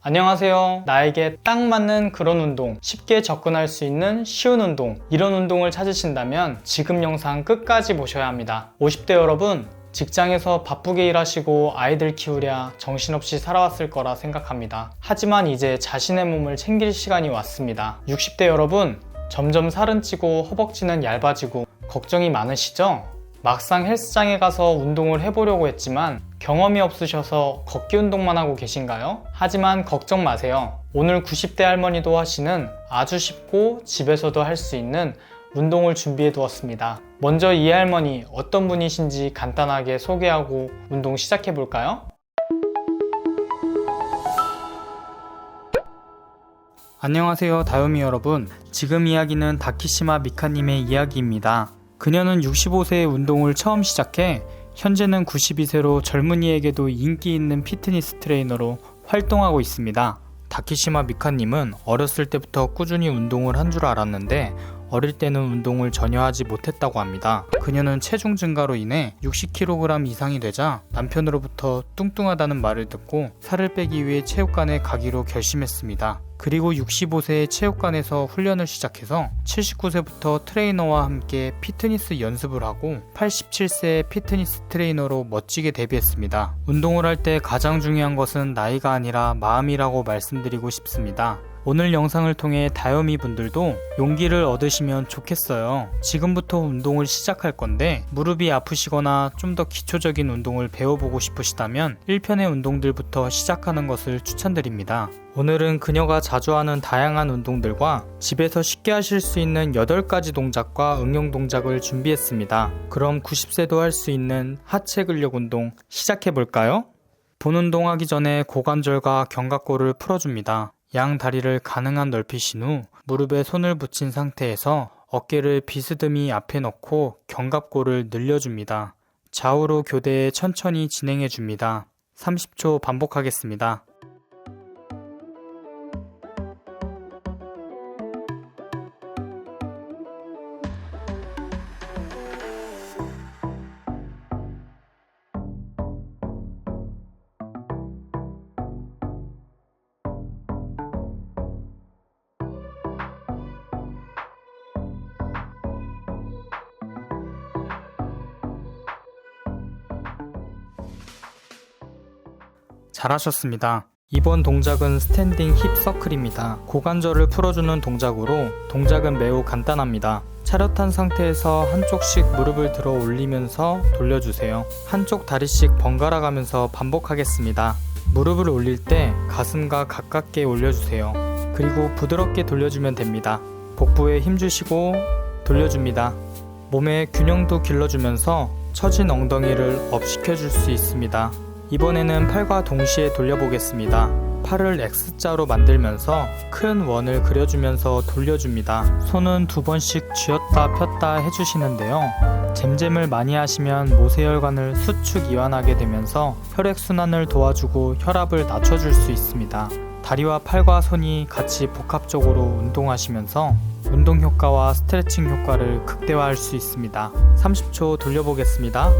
안녕하세요. 나에게 딱 맞는 그런 운동, 쉽게 접근할 수 있는 쉬운 운동, 이런 운동을 찾으신다면 지금 영상 끝까지 보셔야 합니다. 50대 여러분, 직장에서 바쁘게 일하시고 아이들 키우랴 정신없이 살아왔을 거라 생각합니다. 하지만 이제 자신의 몸을 챙길 시간이 왔습니다. 60대 여러분, 점점 살은 찌고 허벅지는 얇아지고 걱정이 많으시죠? 막상 헬스장에 가서 운동을 해보려고 했지만 경험이 없으셔서 걷기 운동만 하고 계신가요? 하지만 걱정 마세요. 오늘 90대 할머니도 하시는 아주 쉽고 집에서도 할 수 있는 운동을 준비해 두었습니다. 먼저 이 할머니 어떤 분이신지 간단하게 소개하고 운동 시작해 볼까요? 안녕하세요 다요미 여러분. 지금 이야기는 다키시마 미카님의 이야기입니다. 그녀는 65세에 운동을 처음 시작해 현재는 92세로 젊은이에게도 인기 있는 피트니스 트레이너로 활동하고 있습니다. 다키시마 미카님은 어렸을 때부터 꾸준히 운동을 한 줄 알았는데 어릴 때는 운동을 전혀 하지 못했다고 합니다. 그녀는 체중 증가로 인해 60kg 이상이 되자 남편으로부터 뚱뚱하다는 말을 듣고 살을 빼기 위해 체육관에 가기로 결심했습니다. 그리고 65세에 체육관에서 훈련을 시작해서 79세부터 트레이너와 함께 피트니스 연습을 하고 87세에 피트니스 트레이너로 멋지게 데뷔했습니다. 운동을 할 때 가장 중요한 것은 나이가 아니라 마음이라고 말씀드리고 싶습니다. 오늘 영상을 통해 다요미 분들도 용기를 얻으시면 좋겠어요. 지금부터 운동을 시작할 건데 무릎이 아프시거나 좀 더 기초적인 운동을 배워보고 싶으시다면 1편의 운동들부터 시작하는 것을 추천드립니다. 오늘은 그녀가 자주 하는 다양한 운동들과 집에서 쉽게 하실 수 있는 8가지 동작과 응용 동작을 준비했습니다. 그럼 90세도 할 수 있는 하체 근력 운동 시작해볼까요? 본 운동하기 전에 고관절과 견갑골을 풀어줍니다. 양 다리를 가능한 넓히신 후 무릎에 손을 붙인 상태에서 어깨를 비스듬히 앞에 넣고 견갑골을 늘려줍니다. 좌우로 교대해 천천히 진행해줍니다. 30초 반복하겠습니다. 잘하셨습니다. 이번 동작은 스탠딩 힙 서클입니다. 고관절을 풀어주는 동작으로 동작은 매우 간단합니다. 차렷한 상태에서 한쪽씩 무릎을 들어 올리면서 돌려주세요. 한쪽 다리씩 번갈아 가면서 반복하겠습니다. 무릎을 올릴 때 가슴과 가깝게 올려주세요. 그리고 부드럽게 돌려주면 됩니다. 복부에 힘주시고 돌려줍니다. 몸의 균형도 길러주면서 처진 엉덩이를 업 시켜줄 수 있습니다. 이번에는 팔과 동시에 돌려보겠습니다. 팔을 X자로 만들면서 큰 원을 그려주면서 돌려줍니다. 손은 2번씩 쥐었다 폈다 해주시는데요. 잼잼을 많이 하시면 모세혈관을 수축 이완하게 되면서 혈액순환을 도와주고 혈압을 낮춰줄 수 있습니다. 다리와 팔과 손이 같이 복합적으로 운동하시면서 운동 효과와 스트레칭 효과를 극대화할 수 있습니다. 30초 돌려보겠습니다.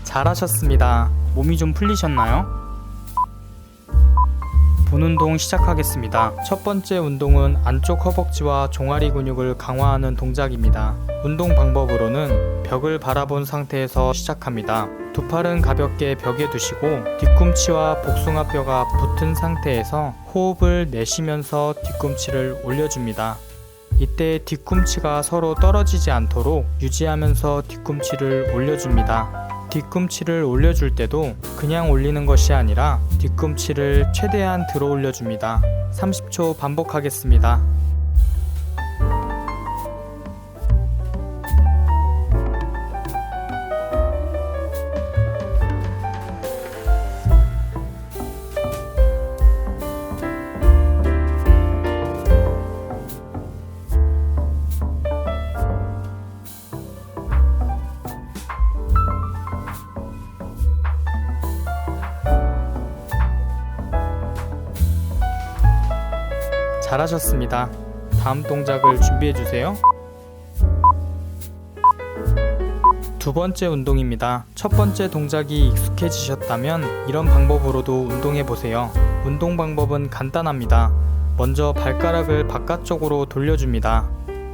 잘하셨습니다. 몸이 좀 풀리셨나요? 본 운동 시작하겠습니다. 첫 번째 운동은 안쪽 허벅지와 종아리 근육을 강화하는 동작입니다. 운동 방법으로는 벽을 바라본 상태에서 시작합니다. 두 팔은 가볍게 벽에 두시고 뒤꿈치와 복숭아뼈가 붙은 상태에서 호흡을 내쉬면서 뒤꿈치를 올려줍니다. 이때 뒤꿈치가 서로 떨어지지 않도록 유지하면서 뒤꿈치를 올려줍니다. 뒤꿈치를 올려줄 때도 그냥 올리는 것이 아니라 뒤꿈치를 최대한 들어 올려줍니다. 30초 반복하겠습니다. 잘하셨습니다. 다음 동작을 준비해주세요. 두 번째 운동입니다. 첫 번째 동작이 익숙해지셨다면 이런 방법으로도 운동해보세요. 운동 방법은 간단합니다. 먼저 발가락을 바깥쪽으로 돌려줍니다.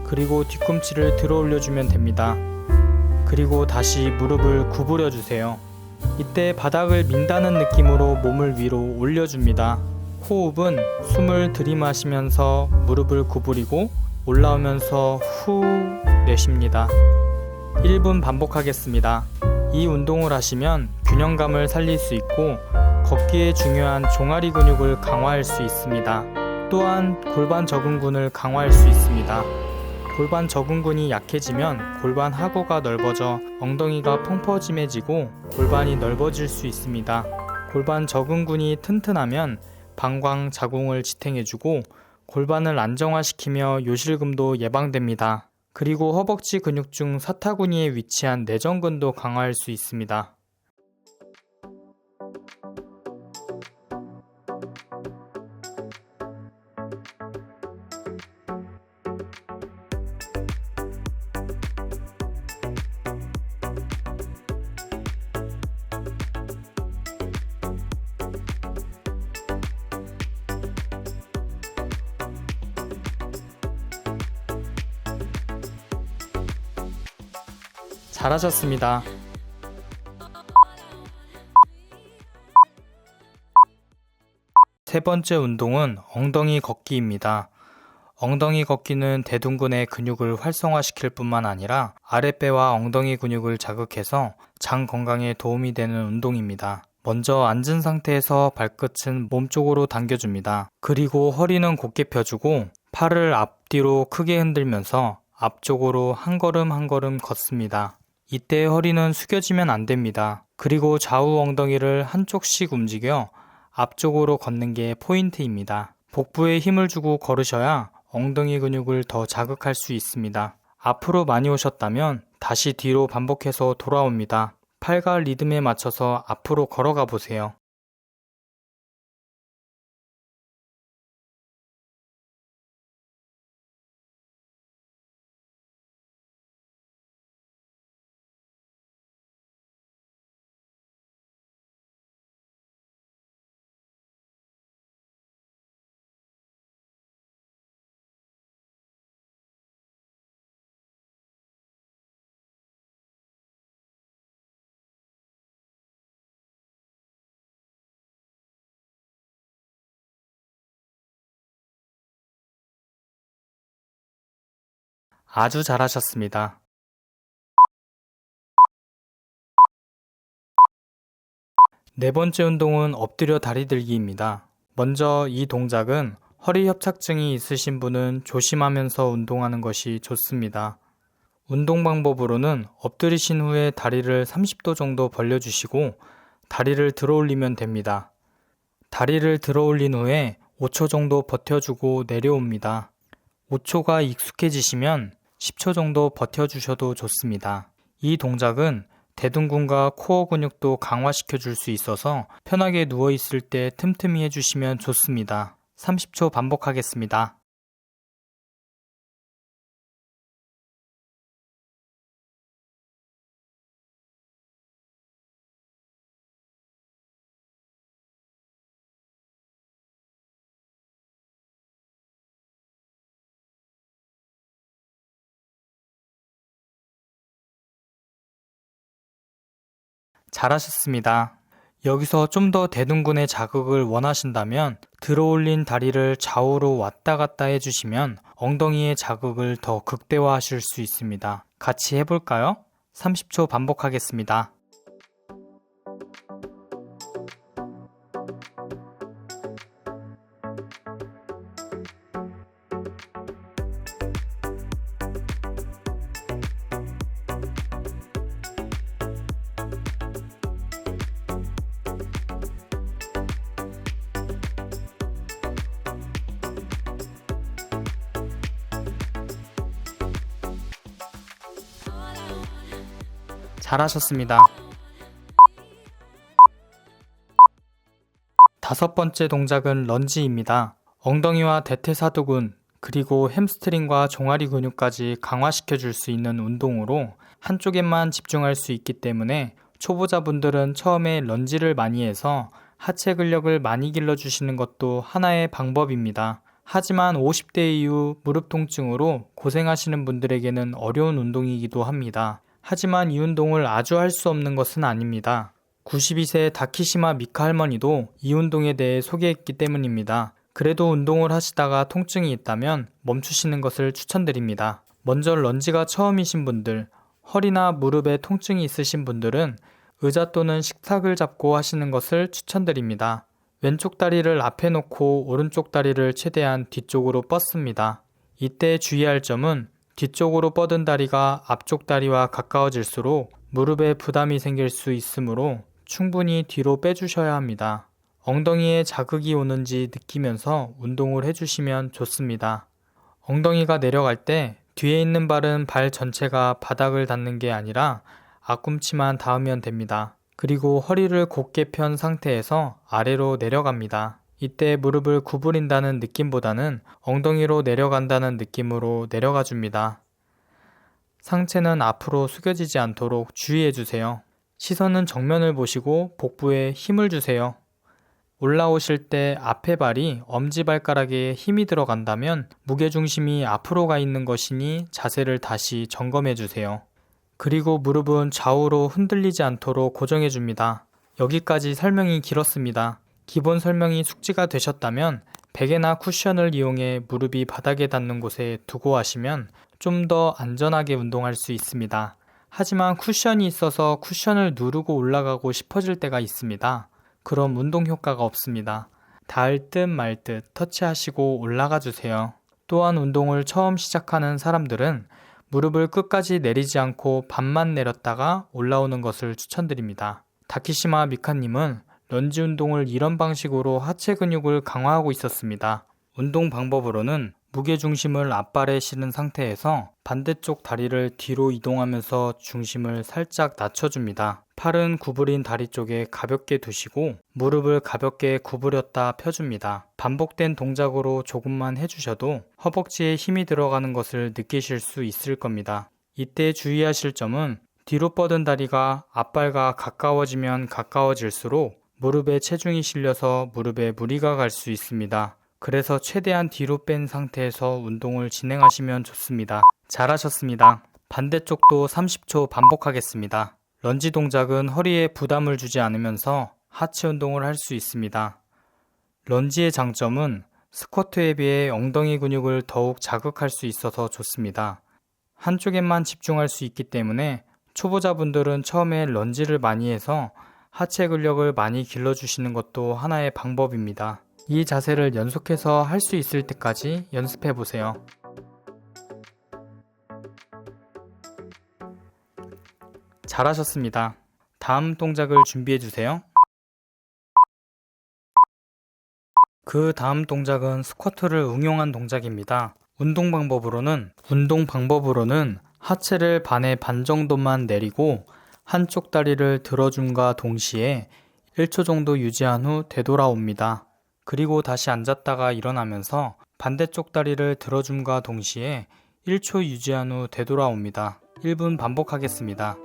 그리고 뒤꿈치를 들어 올려주면 됩니다. 그리고 다시 무릎을 구부려주세요. 이때 바닥을 민다는 느낌으로 몸을 위로 올려줍니다. 호흡은 숨을 들이마시면서 무릎을 구부리고 올라오면서 후 내쉽니다. 1분 반복하겠습니다. 이 운동을 하시면 균형감을 살릴 수 있고 걷기에 중요한 종아리 근육을 강화할 수 있습니다. 또한 골반 적응근을 강화할 수 있습니다. 골반 적응근이 약해지면 골반 하고가 넓어져 엉덩이가 펑퍼짐해지고 골반이 넓어질 수 있습니다. 골반 적응근이 튼튼하면 방광 자궁을 지탱해주고 골반을 안정화시키며 요실금도 예방됩니다. 그리고 허벅지 근육 중 사타구니에 위치한 내전근도 강화할 수 있습니다. 잘하셨습니다. 세 번째 운동은 엉덩이 걷기입니다. 엉덩이 걷기는 대둔근의 근육을 활성화시킬 뿐만 아니라 아랫배와 엉덩이 근육을 자극해서 장 건강에 도움이 되는 운동입니다. 먼저 앉은 상태에서 발끝은 몸쪽으로 당겨줍니다. 그리고 허리는 곧게 펴주고 팔을 앞뒤로 크게 흔들면서 앞쪽으로 한 걸음 한 걸음 걷습니다. 이때 허리는 숙여지면 안 됩니다. 그리고 좌우 엉덩이를 한쪽씩 움직여 앞쪽으로 걷는 게 포인트입니다. 복부에 힘을 주고 걸으셔야 엉덩이 근육을 더 자극할 수 있습니다. 앞으로 많이 오셨다면 다시 뒤로 반복해서 돌아옵니다. 팔과 리듬에 맞춰서 앞으로 걸어가 보세요. 아주 잘하셨습니다. 네 번째 운동은 엎드려 다리 들기입니다. 먼저 이 동작은 허리 협착증이 있으신 분은 조심하면서 운동하는 것이 좋습니다. 운동 방법으로는 엎드리신 후에 다리를 30도 정도 벌려주시고 다리를 들어 올리면 됩니다. 다리를 들어 올린 후에 5초 정도 버텨주고 내려옵니다. 5초가 익숙해지시면 10초 정도 버텨주셔도 좋습니다. 이 동작은 대둔근과 코어 근육도 강화시켜 줄 수 있어서 편하게 누워있을 때 틈틈이 해주시면 좋습니다. 30초 반복하겠습니다. 잘하셨습니다. 여기서 좀 더 대둔근의 자극을 원하신다면 들어 올린 다리를 좌우로 왔다 갔다 해주시면 엉덩이의 자극을 더 극대화하실 수 있습니다. 같이 해볼까요? 30초 반복하겠습니다. 잘하셨습니다. 다섯 번째 동작은 런지입니다. 엉덩이와 대퇴사두근 그리고 햄스트링과 종아리 근육까지 강화시켜 줄 수 있는 운동으로 한쪽에만 집중할 수 있기 때문에 초보자분들은 처음에 런지를 많이 해서 하체 근력을 많이 길러주시는 것도 하나의 방법입니다. 하지만 50대 이후 무릎 통증으로 고생하시는 분들에게는 어려운 운동이기도 합니다. 하지만 이 운동을 아주 할 수 없는 것은 아닙니다. 92세 다키시마 미카 할머니도 이 운동에 대해 소개했기 때문입니다. 그래도 운동을 하시다가 통증이 있다면 멈추시는 것을 추천드립니다. 먼저 런지가 처음이신 분들, 허리나 무릎에 통증이 있으신 분들은 의자 또는 식탁을 잡고 하시는 것을 추천드립니다. 왼쪽 다리를 앞에 놓고 오른쪽 다리를 최대한 뒤쪽으로 뻗습니다. 이때 주의할 점은 뒤쪽으로 뻗은 다리가 앞쪽 다리와 가까워질수록 무릎에 부담이 생길 수 있으므로 충분히 뒤로 빼주셔야 합니다. 엉덩이에 자극이 오는지 느끼면서 운동을 해주시면 좋습니다. 엉덩이가 내려갈 때 뒤에 있는 발은 발 전체가 바닥을 닿는 게 아니라 앞꿈치만 닿으면 됩니다. 그리고 허리를 곧게 편 상태에서 아래로 내려갑니다. 이때 무릎을 구부린다는 느낌보다는 엉덩이로 내려간다는 느낌으로 내려가 줍니다. 상체는 앞으로 숙여지지 않도록 주의해 주세요. 시선은 정면을 보시고 복부에 힘을 주세요. 올라오실 때 앞에 발이 엄지발가락에 힘이 들어간다면 무게중심이 앞으로 가 있는 것이니 자세를 다시 점검해 주세요. 그리고 무릎은 좌우로 흔들리지 않도록 고정해 줍니다. 여기까지 설명이 길었습니다. 기본 설명이 숙지가 되셨다면 베개나 쿠션을 이용해 무릎이 바닥에 닿는 곳에 두고 하시면 좀 더 안전하게 운동할 수 있습니다. 하지만 쿠션이 있어서 쿠션을 누르고 올라가고 싶어질 때가 있습니다. 그럼 운동 효과가 없습니다. 닿을 듯 말 듯 터치하시고 올라가 주세요. 또한 운동을 처음 시작하는 사람들은 무릎을 끝까지 내리지 않고 반만 내렸다가 올라오는 것을 추천드립니다. 다키시마 미카님은 런지 운동을 이런 방식으로 하체 근육을 강화하고 있었습니다. 운동 방법으로는 무게중심을 앞발에 실은 상태에서 반대쪽 다리를 뒤로 이동하면서 중심을 살짝 낮춰줍니다. 팔은 구부린 다리 쪽에 가볍게 두시고 무릎을 가볍게 구부렸다 펴줍니다. 반복된 동작으로 조금만 해주셔도 허벅지에 힘이 들어가는 것을 느끼실 수 있을 겁니다. 이때 주의하실 점은 뒤로 뻗은 다리가 앞발과 가까워지면 가까워질수록 무릎에 체중이 실려서 무릎에 무리가 갈 수 있습니다. 그래서 최대한 뒤로 뺀 상태에서 운동을 진행하시면 좋습니다. 잘하셨습니다. 반대쪽도 30초 반복하겠습니다. 런지 동작은 허리에 부담을 주지 않으면서 하체 운동을 할 수 있습니다. 런지의 장점은 스쿼트에 비해 엉덩이 근육을 더욱 자극할 수 있어서 좋습니다. 한쪽에만 집중할 수 있기 때문에 초보자분들은 처음에 런지를 많이 해서 하체 근력을 많이 길러주시는 것도 하나의 방법입니다. 이 자세를 연속해서 할 수 있을 때까지 연습해 보세요. 잘하셨습니다. 다음 동작을 준비해 주세요. 그 다음 동작은 스쿼트를 응용한 동작입니다. 운동 방법으로는 하체를 반의 반 정도만 내리고 한쪽 다리를 들어줌과 동시에 1초 정도 유지한 후 되돌아옵니다. 그리고 다시 앉았다가 일어나면서 반대쪽 다리를 들어줌과 동시에 1초 유지한 후 되돌아옵니다. 1분 반복하겠습니다.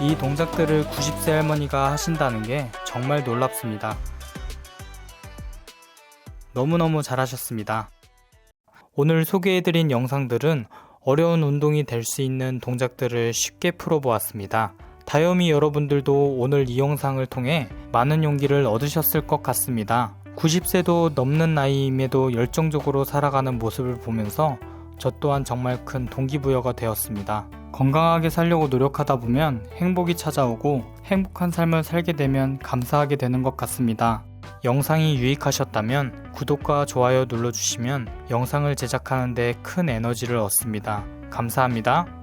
이 동작들을 90세 할머니가 하신다는 게 정말 놀랍습니다. 너무너무 잘하셨습니다. 오늘 소개해드린 영상들은 어려운 운동이 될 수 있는 동작들을 쉽게 풀어보았습니다. 다이어미 여러분들도 오늘 이 영상을 통해 많은 용기를 얻으셨을 것 같습니다. 90세도 넘는 나이임에도 열정적으로 살아가는 모습을 보면서 저 또한 정말 큰 동기부여가 되었습니다. 건강하게 살려고 노력하다 보면 행복이 찾아오고 행복한 삶을 살게 되면 감사하게 되는 것 같습니다. 영상이 유익하셨다면 구독과 좋아요 눌러주시면 영상을 제작하는 데 큰 에너지를 얻습니다. 감사합니다.